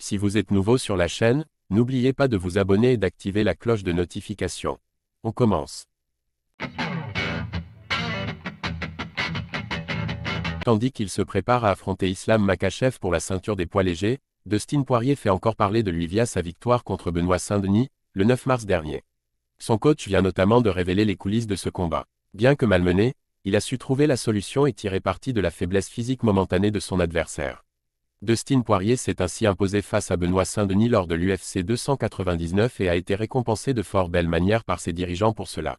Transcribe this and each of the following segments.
Si vous êtes nouveau sur la chaîne, n'oubliez pas de vous abonner et d'activer la cloche de notification. On commence. Tandis qu'il se prépare à affronter Islam Makhachev pour la ceinture des poids légers, Dustin Poirier fait encore parler de lui via sa victoire contre Benoît Saint-Denis, le 9 mars dernier. Son coach vient notamment de révéler les coulisses de ce combat. Bien que malmené, il a su trouver la solution et tirer parti de la faiblesse physique momentanée de son adversaire. Dustin Poirier s'est ainsi imposé face à Benoît Saint-Denis lors de l'UFC 299 et a été récompensé de fort belle manière par ses dirigeants pour cela.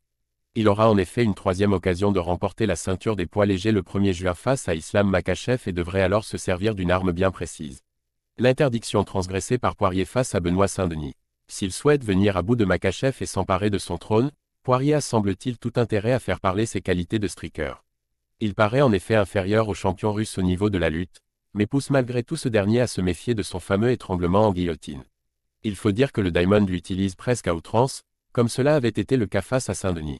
Il aura en effet une troisième occasion de remporter la ceinture des poids légers le 1er juin face à Islam Makhachev et devrait alors se servir d'une arme bien précise. L'interdiction transgressée par Poirier face à Benoît Saint-Denis. S'il souhaite venir à bout de Makhachev et s'emparer de son trône, Poirier a semble-t-il tout intérêt à faire parler ses qualités de striker. Il paraît en effet inférieur au champion russe au niveau de la lutte, mais pousse malgré tout ce dernier à se méfier de son fameux étranglement en guillotine. Il faut dire que le Diamond l'utilise presque à outrance, comme cela avait été le cas face à Saint-Denis.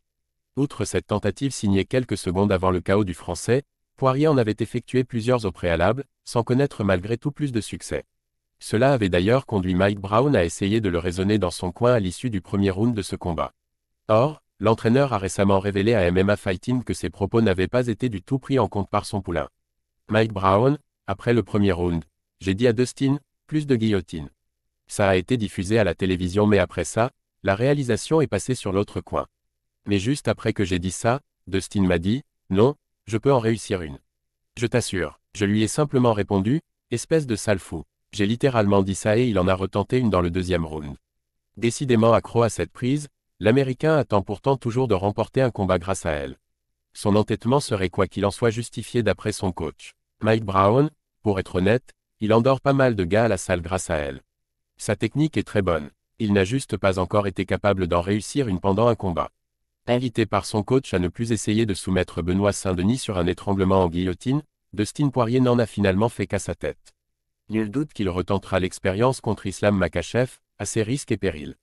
Outre cette tentative signée quelques secondes avant le KO du Français, Poirier en avait effectué plusieurs au préalable, sans connaître malgré tout plus de succès. Cela avait d'ailleurs conduit Mike Brown à essayer de le raisonner dans son coin à l'issue du premier round de ce combat. Or, l'entraîneur a récemment révélé à MMA Fighting que ses propos n'avaient pas été du tout pris en compte par son poulain. Mike Brown, après le premier round, j'ai dit à Dustin, plus de guillotine. Ça a été diffusé à la télévision mais après ça, la réalisation est passée sur l'autre coin. Mais juste après que j'ai dit ça, Dustin m'a dit, non, je peux en réussir une. Je t'assure, je lui ai simplement répondu, espèce de sale fou. J'ai littéralement dit ça et il en a retenté une dans le deuxième round. Décidément accro à cette prise, l'Américain attend pourtant toujours de remporter un combat grâce à elle. Son entêtement serait quoi qu'il en soit justifié d'après son coach. Mike Brown, pour être honnête, il endort pas mal de gars à la salle grâce à elle. Sa technique est très bonne. Il n'a juste pas encore été capable d'en réussir une pendant un combat. Invité par son coach à ne plus essayer de soumettre Benoît Saint-Denis sur un étranglement en guillotine, Dustin Poirier n'en a finalement fait qu'à sa tête. Nul doute qu'il retentera l'expérience contre Islam Makhachev, à ses risques et périls.